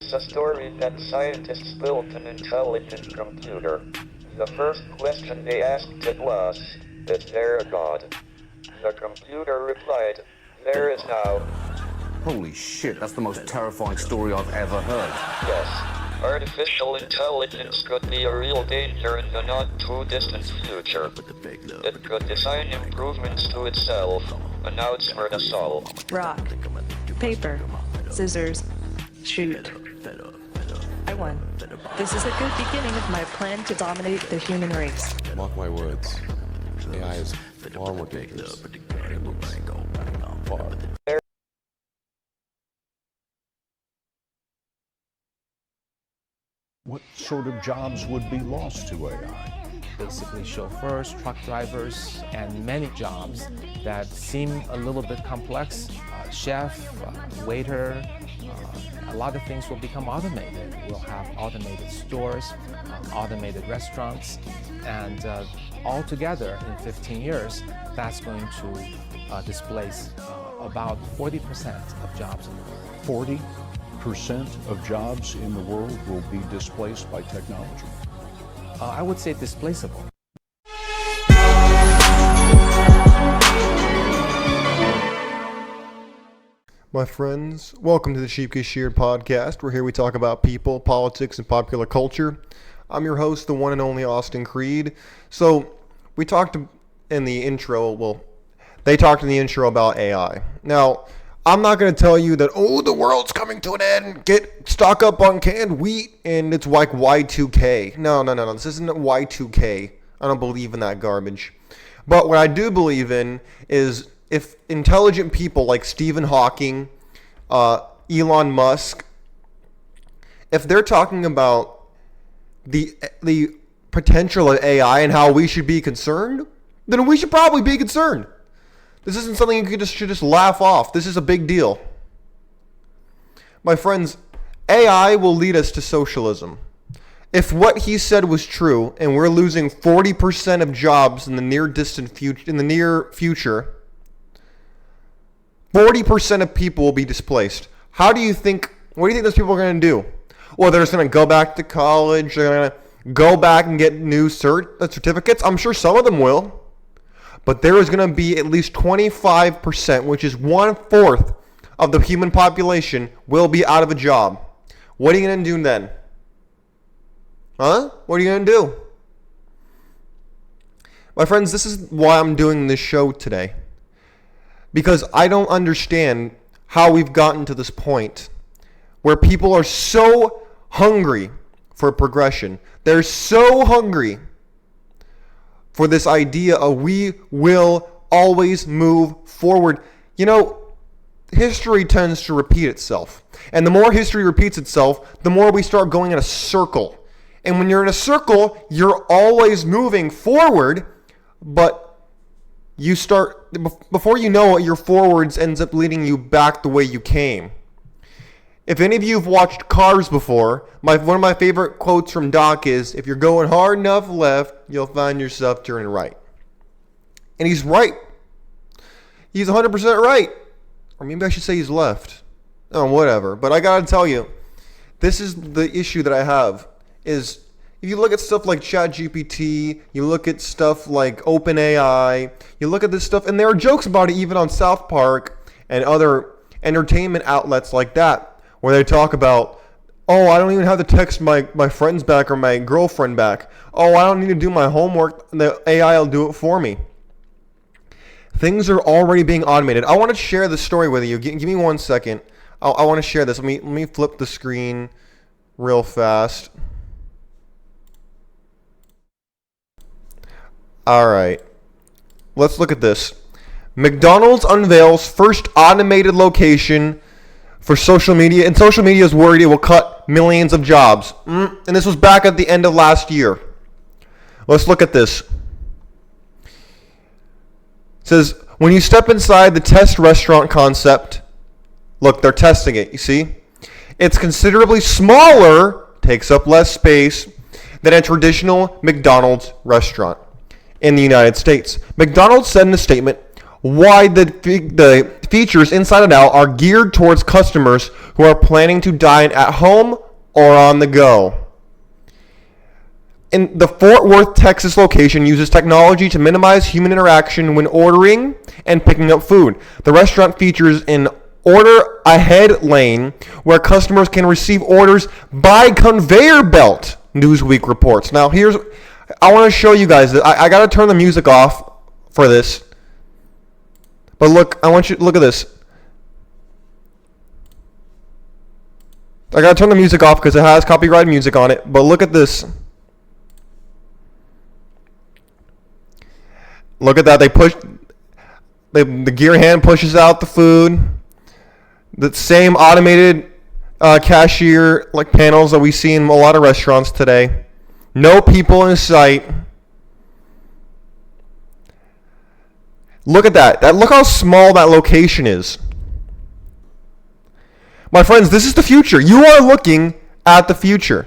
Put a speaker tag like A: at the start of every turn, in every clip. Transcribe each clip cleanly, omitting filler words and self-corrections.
A: It's a story that scientists built an intelligent computer. The first question they asked it was, "Is there a God?" The computer replied, "There is now."
B: Holy shit, that's the most terrifying story I've ever heard.
A: Yes, artificial intelligence could be a real danger in the not-too-distant future. It could design improvements to itself, announce for us all.
C: Rock, paper, scissors, shoot. I won. This is a good beginning of my plan to dominate the human race.
D: Mark my words, AI is far more dangerous than it looks. Far.
E: What sort of jobs would be lost to AI?
F: Basically chauffeurs, truck drivers, and many jobs that seem a little bit complex. Chef, waiter, a lot of things will become automated. We'll have automated stores, automated restaurants, and altogether in 15 years, that's going to displace about 40% of jobs in the world.
E: 40% of jobs in the world will be displaced by technology.
F: I would say displaceable.
G: My friends, welcome to the Sheep Get Sheared podcast, where here we talk about people, politics, and popular culture. I'm your host, the one and only Austin Creed. So, we talked in the intro, they talked in the intro about AI. Now, I'm not going to tell you that, the world's coming to an end, stock up on canned wheat, and it's like Y2K. No, this isn't Y2K. I don't believe in that garbage. But what I do believe in is if intelligent people like Stephen Hawking, Elon Musk, if they're talking about the potential of AI and how we should be concerned, then we should probably be concerned. This isn't something you should just laugh off. This is a big deal. My friends, AI will lead us to socialism. If what he said was true, and we're losing 40% of jobs in the near future, 40% of people will be displaced. What do you think those people are going to do? Well, they're just going to go back to college. They're going to go back and get new certificates. I'm sure some of them will. But there is going to be at least 25%, which is 1/4 of the human population, will be out of a job. What are you going to do then? Huh? What are you going to do? My friends, this is why I'm doing this show today. Because I don't understand how we've gotten to this point where people are so hungry for progression. They're so hungry for this idea of we will always move forward. You know, history tends to repeat itself. And the more history repeats itself, the more we start going in a circle. And when you're in a circle, you're always moving forward, but you start, before you know it, your forwards ends up leading you back the way you came. If any of you have watched Cars before, one of my favorite quotes from Doc is, "If you're going hard enough left, you'll find yourself turning right." And he's right. He's 100% right. Or maybe I should say he's left. Oh, whatever. But I gotta tell you, this is the issue that I have, is if you look at stuff like ChatGPT, you look at stuff like OpenAI, you look at this stuff, and there are jokes about it even on South Park and other entertainment outlets like that, where they talk about, I don't even have to text my friends back or my girlfriend back. I don't need to do my homework. The AI will do it for me. Things are already being automated. I want to share this story with you. Give me 1 second. I want to share this. Let me flip the screen real fast. All right. Let's look at this. McDonald's unveils first automated location for social media, and social media is worried it will cut millions of jobs. And this was back at the end of last year. Let's look at this. It says, when you step inside the test restaurant concept, look, they're testing it, you see? It's considerably smaller, takes up less space, than a traditional McDonald's restaurant in the United States. McDonald's said in a statement, why the features inside and out are geared towards customers who are planning to dine at home or on the go. In the Fort Worth, Texas location uses technology to minimize human interaction when ordering and picking up food. The restaurant features an order ahead lane where customers can receive orders by conveyor belt, Newsweek reports. Now I want to show you guys that I got to turn the music off for this. But look, I want you to look at this. I got to turn the music off because it has copyrighted music on it. But look at this. Look at that. The gear hand pushes out the food. The same automated cashier like panels that we see in a lot of restaurants today. No people in sight. Look at that. Look how small that location is. My friends, this is the future. You are looking at the future.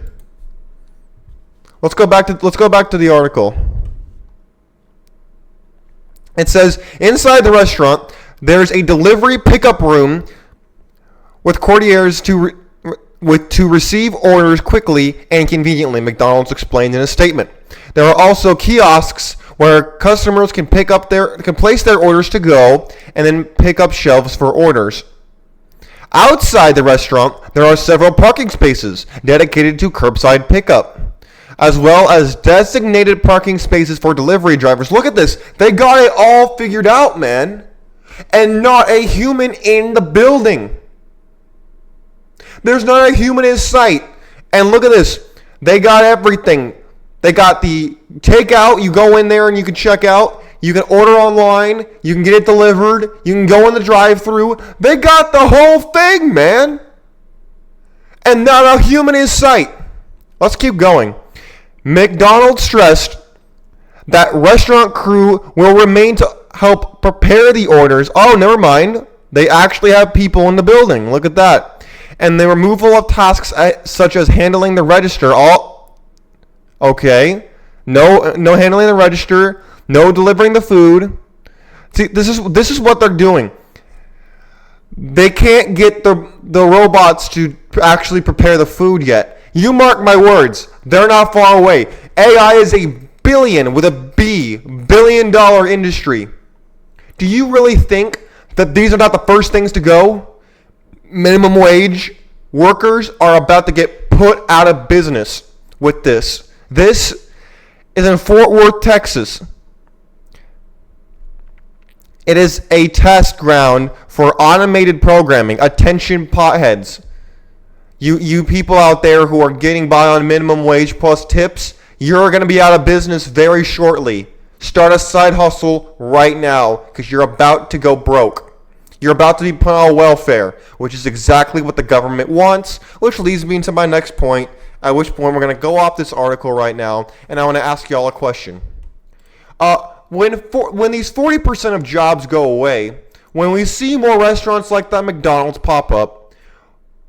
G: Let's go back to the article. It says inside the restaurant there's a delivery pickup room with couriers to receive orders quickly and conveniently, McDonald's explained in a statement. There are also kiosks where customers can place their orders to go and then pick up shelves for orders. Outside the restaurant, there are several parking spaces dedicated to curbside pickup, as well as designated parking spaces for delivery drivers. Look at this. They got it all figured out, man. And not a human in the building. There's not a human in sight. And look at this. They got everything. They got the takeout. You go in there and you can check out. You can order online. You can get it delivered. You can go in the drive-thru. They got the whole thing, man. And not a human in sight. Let's keep going. McDonald's stressed that restaurant crew will remain to help prepare the orders. Oh, never mind. They actually have people in the building. Look at that. And the removal of tasks such as handling the register. Okay. No handling the register. No delivering the food. See, this is what they're doing. They can't get the robots to actually prepare the food yet. You mark my words. They're not far away. AI is a billion with a B, billion-dollar industry. Do you really think that these are not the first things to go? Minimum wage workers are about to get put out of business with this. This is in Fort Worth, Texas. It is a test ground for automated programming. Attention, potheads. You people out there who are getting by on minimum wage plus tips, you're going to be out of business very shortly. Start a side hustle right now because you're about to go broke. You're about to be put on welfare, which is exactly what the government wants, which leads me to my next point, at which point we're going to go off this article right now, and I want to ask y'all a question. When these 40% of jobs go away, when we see more restaurants like that McDonald's pop up,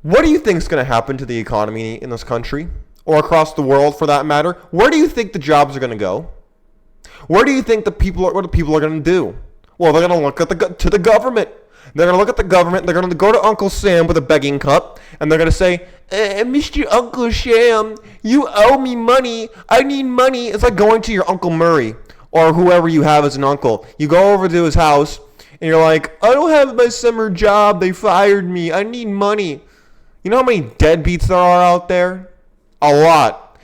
G: what do you think is going to happen to the economy in this country, or across the world for that matter? Where do you think the jobs are going to go? Where do you think what the people are going to do? Well, they're going to look to the government. They're going to look at the government. They're going to go to Uncle Sam with a begging cup, and they're going to say, Mr. Uncle Sam, you owe me money. I need money. It's like going to your Uncle Murray or whoever you have as an uncle. You go over to his house, and you're like, I don't have my summer job. They fired me. I need money. You know how many deadbeats there are out there? A lot.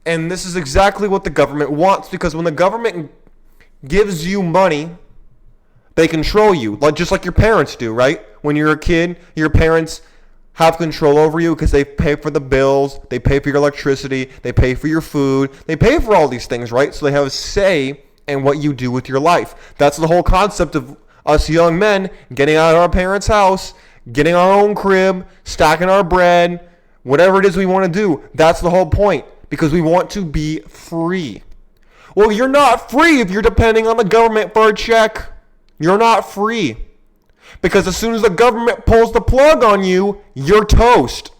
G: And this is exactly what the government wants, because when the government gives you money, they control you, just like your parents do, right? When you're a kid, your parents have control over you because they pay for the bills, they pay for your electricity, they pay for your food, they pay for all these things, right? So they have a say in what you do with your life. That's the whole concept of us young men getting out of our parents' house, getting our own crib, stacking our bread, whatever it is we want to do. That's the whole point, because we want to be free. Well, you're not free if you're depending on the government for a check. You're not free. Because as soon as the government pulls the plug on you, you're toast.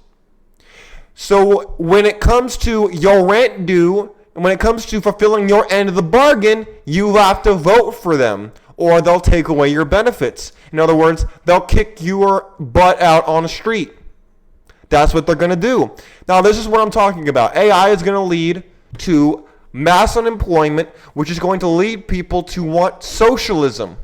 G: So when it comes to your rent due, and when it comes to fulfilling your end of the bargain, you have to vote for them. or they'll take away your benefits. In other words, they'll kick your butt out on the street. That's what they're going to do. Now, this is what I'm talking about. AI is going to lead to mass unemployment, which is going to lead people to want socialism.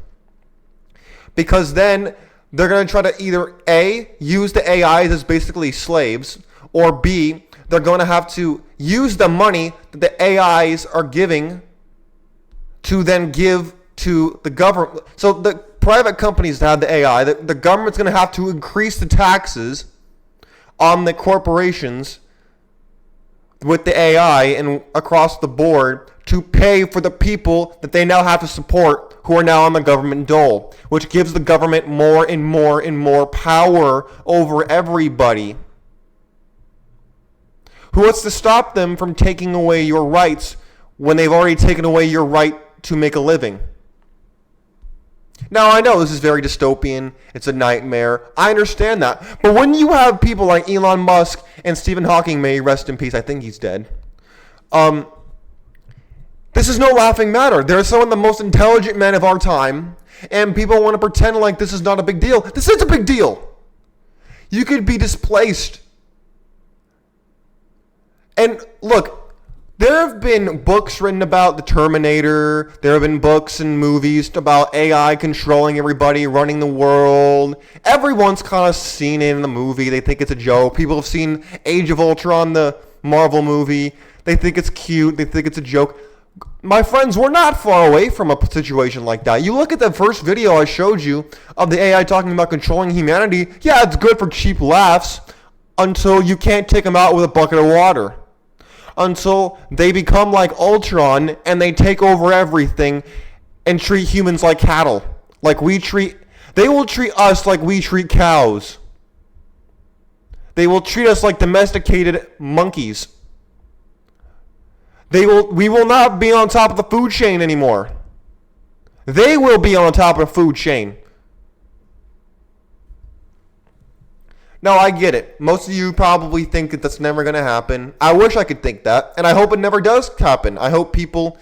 G: Because then they're going to try to either A, use the AIs as basically slaves, or B, they're going to have to use the money that the AIs are giving to then give to the government. So the private companies that have the AI, the government's going to have to increase the taxes on the corporations with the AI and across the board to pay for the people that they now have to support who are now on the government dole, which gives the government more and more and more power over everybody. Who wants to stop them from taking away your rights when they've already taken away your right to make a living? Now, I know this is very dystopian. It's a nightmare. I understand that. But when you have people like Elon Musk and Stephen Hawking, may he rest in peace, I think he's dead. This is no laughing matter. They're some of the most intelligent men of our time, and people want to pretend like this is not a big deal. This is a big deal. You could be displaced. And look, there have been books written about the Terminator. There have been books and movies about AI controlling everybody, running the world. Everyone's kind of seen it in the movie. They think it's a joke. People have seen Age of Ultron, the Marvel movie. They think it's cute. They think it's a joke. My friends, we're not far away from a situation like that. You look at the first video I showed you of the AI talking about controlling humanity. Yeah, it's good for cheap laughs until you can't take them out with a bucket of water. Until they become like Ultron and they take over everything and treat humans like cattle. They will treat us like we treat cows. They will treat us like domesticated monkeys. We will not be on top of the food chain anymore. They will be on top of the food chain. Now, I get it. Most of you probably think that that's never going to happen. I wish I could think that, and I hope it never does happen. I hope people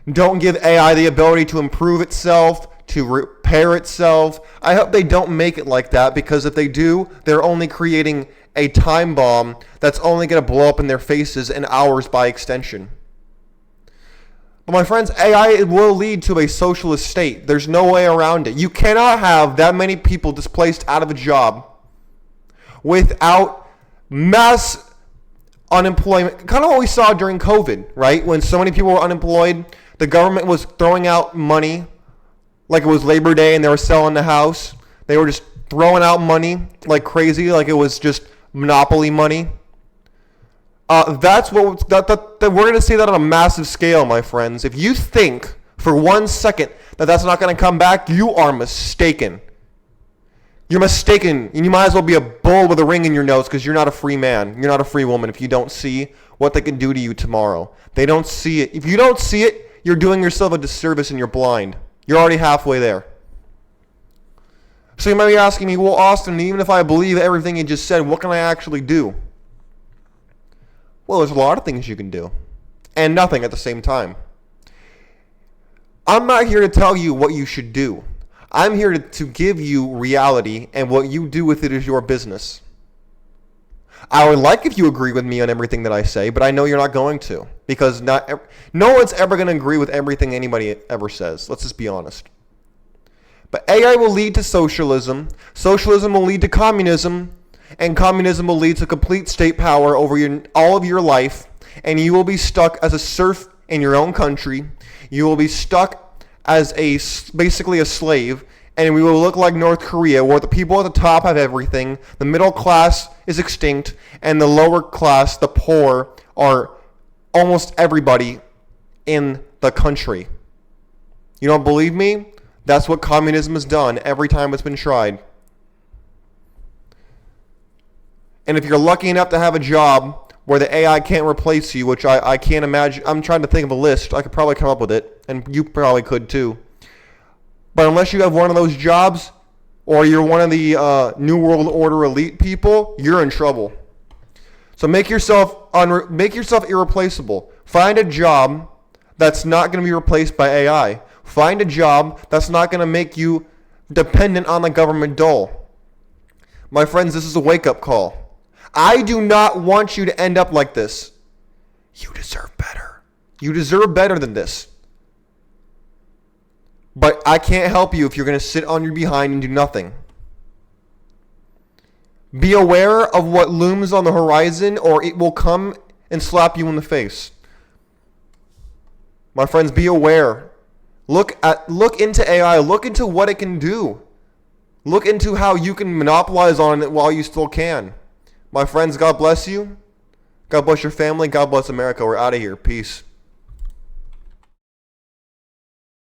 G: don't give AI the ability to improve itself, to repair itself. I hope they don't make it like that, because if they do, they're only creating a time bomb that's only going to blow up in their faces and ours by extension. But my friends, AI will lead to a socialist state. There's no way around it. You cannot have that many people displaced out of a job without mass unemployment. Kind of what we saw during COVID, right? When so many people were unemployed, the government was throwing out money like it was Labor Day and they were selling the house. They were just throwing out money like crazy, like it was just monopoly money. That's what we're going to see that on a massive scale, my friends. If you think for 1 second that that's not going to come back, you are mistaken. You're mistaken, and you might as well be a bull with a ring in your nose, because you're not a free man. You're not a free woman if you don't see what they can do to you tomorrow. They don't see it. If you don't see it, you're doing yourself a disservice and you're blind. You're already halfway there. So you might be asking me, well, Austin, even if I believe everything you just said, what can I actually do? Well, there's a lot of things you can do, and nothing at the same time. I'm not here to tell you what you should do. I'm here to give you reality, and what you do with it is your business. I would like if you agree with me on everything that I say, but I know you're not going to, because no one's ever going to agree with everything anybody ever says. Let's just be honest. But AI will lead to socialism. Socialism will lead to communism. And communism will lead to complete state power over all of your life. And you will be stuck as a serf in your own country. You will be stuck as basically a slave. And we will look like North Korea, where the people at the top have everything. The middle class is extinct. And the lower class, the poor, are almost everybody in the country. You don't believe me? That's what communism has done every time it's been tried. And if you're lucky enough to have a job where the AI can't replace you, which I can't imagine. I'm trying to think of a list. I could probably come up with it, and you probably could too. But unless you have one of those jobs, or you're one of the New World Order elite people, you're in trouble. So make yourself irreplaceable. Find a job that's not going to be replaced by AI. Find a job that's not going to make you dependent on the government dole. My friends, this is a wake-up call. I do not want you to end up like this. You deserve better. You deserve better than this. But I can't help you if you're going to sit on your behind and do nothing. Be aware of what looms on the horizon, or it will come and slap you in the face. My friends, be aware. Look into AI. Look into what it can do. Look into how you can monopolize on it while you still can. My friends, God bless you. God bless your family. God bless America. We're out of here. Peace.